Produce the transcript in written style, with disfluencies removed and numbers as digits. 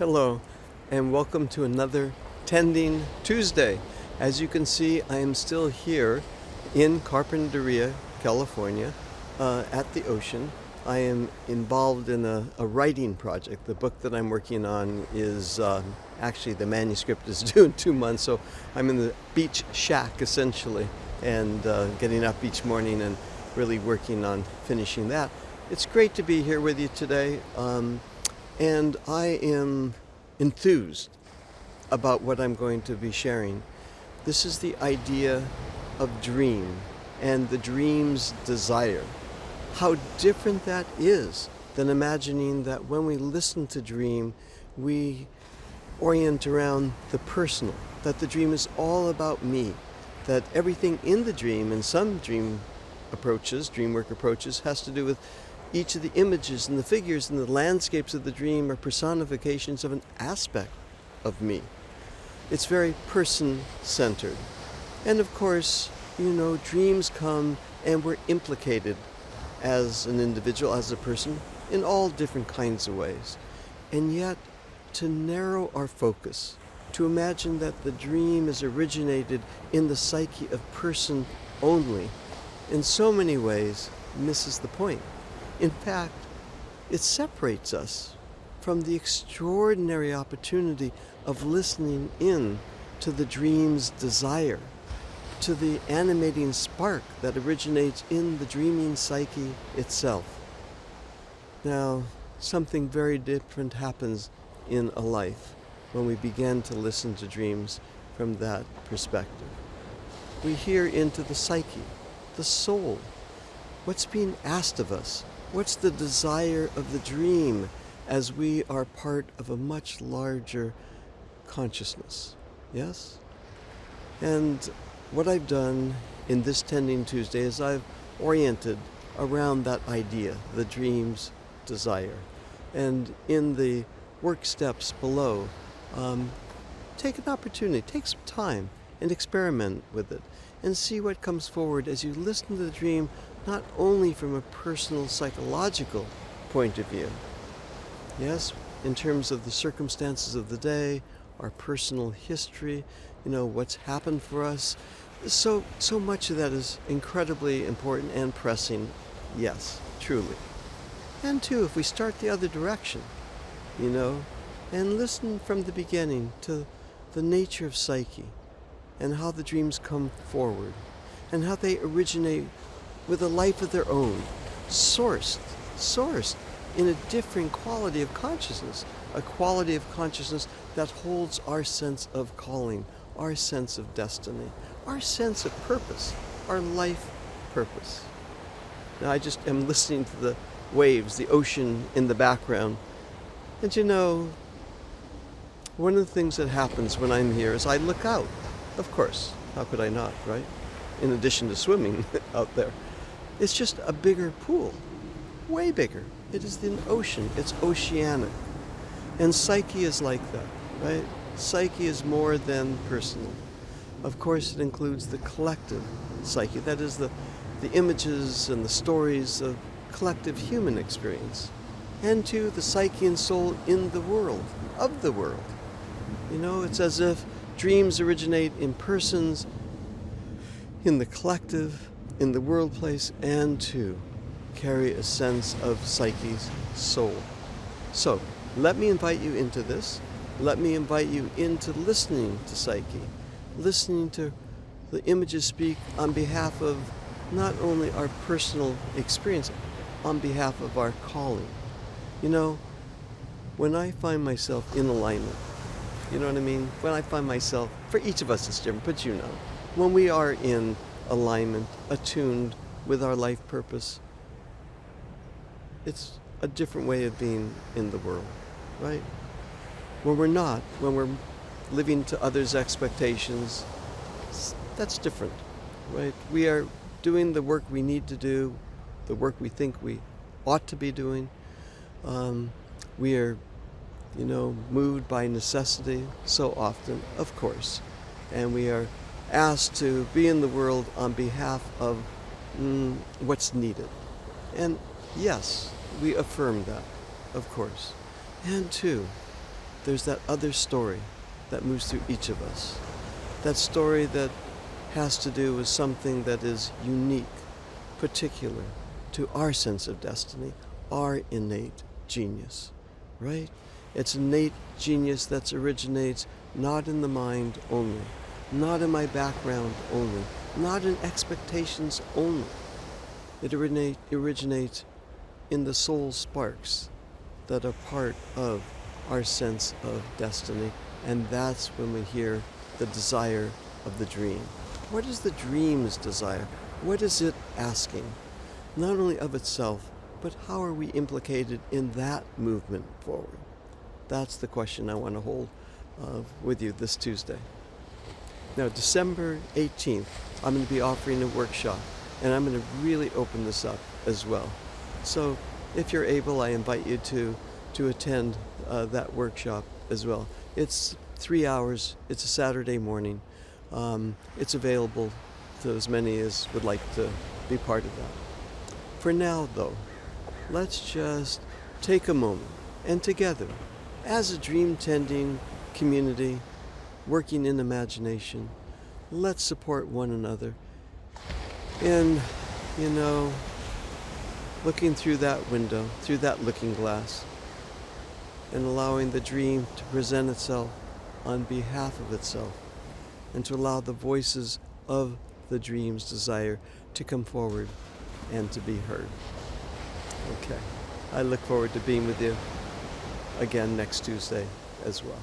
Hello, and welcome to another Tending Tuesday. As you can see, I am still here in Carpinteria, California, at the ocean. I am involved in a writing project. The book that I'm working on is actually the manuscript is due in 2 months, so I'm in the beach shack essentially, and getting up each morning and really working on finishing that. It's great to be here with you today. And I am enthused about what I'm going to be sharing. This is the idea of dream and the dream's desire. How different that is than imagining that when we listen to dream, we orient around the personal, that the dream is all about me, that everything in the dream, in some dream approaches, dreamwork approaches, has to do with each of the images and the figures and the landscapes of the dream are personifications of an aspect of me. It's very person-centered. And of course, dreams come and we're implicated as an individual, as a person, in all different kinds of ways. And yet, to narrow our focus, to imagine that the dream is originated in the psyche of person only, in so many ways misses the point. In fact, it separates us from the extraordinary opportunity of listening in to the dream's desire, to the animating spark that originates in the dreaming psyche itself. Now, something very different happens in a life when we begin to listen to dreams from that perspective. We hear into the psyche, the soul. What's being asked of us? What's the desire of the dream as we are part of a much larger consciousness? Yes? And what I've done in this Tending Tuesday is I've oriented around that idea, the dream's desire. And in the work steps below, take an opportunity, take some time and experiment with it and see what comes forward as you listen to the dream, not only from a personal psychological point of view, yes, in terms of the circumstances of the day, our personal history, what's happened for us. So much of that is incredibly important and pressing, yes, truly. And too, if we start the other direction, and listen from the beginning to the nature of psyche and how the dreams come forward and how they originate with a life of their own, sourced in a different quality of consciousness, a quality of consciousness that holds our sense of calling, our sense of destiny, our sense of purpose, our life purpose. Now I just am listening to the waves, the ocean in the background, and one of the things that happens when I'm here is I look out. Of course, how could I not, right? In addition to swimming out there. It's just a bigger pool, way bigger. It is the ocean, it's oceanic. And psyche is like that, right? Psyche is more than personal. Of course, it includes the collective psyche, that is the images and the stories of collective human experience. And too, the psyche and soul in the world, of the world. It's as if dreams originate in persons, in the collective, in the world place, and to carry a sense of psyche's soul. So, let me invite you into this. Let me invite you into listening to psyche, listening to the images speak on behalf of not only our personal experience, on behalf of our calling. When I find myself in alignment, you know what I mean? When I find myself, for each of us it's different, but when we are in alignment, attuned with our life purpose, it's a different way of being in the world, right? When we're not, when we're living to others' expectations, that's different, right? We are doing the work we need to do, the work we think we ought to be doing. We are, moved by necessity so often, of course, and we are asked to be in the world on behalf of what's needed. And yes, we affirm that, of course. And two, there's that other story that moves through each of us. That story that has to do with something that is unique, particular to our sense of destiny, our innate genius, right? It's innate genius that originates not in the mind only, not in my background only, not in expectations only. It originates in the soul sparks that are part of our sense of destiny, and that's when we hear the desire of the dream. What is the dream's desire? What is it asking? Not only of itself, but how are we implicated in that movement forward? That's the question I want to hold with you this Tuesday. Now, December 18th, I'm going to be offering a workshop, and I'm going to really open this up as well. So if you're able, I invite you to attend that workshop as well. It's 3 hours. It's a Saturday morning. It's available to as many as would like to be part of that. For now, though, let's just take a moment and together, as a dream-tending community working in imagination, let's support one another in, looking through that window, through that looking glass, and allowing the dream to present itself on behalf of itself, and to allow the voices of the dream's desire to come forward and to be heard. Okay, I look forward to being with you again next Tuesday as well.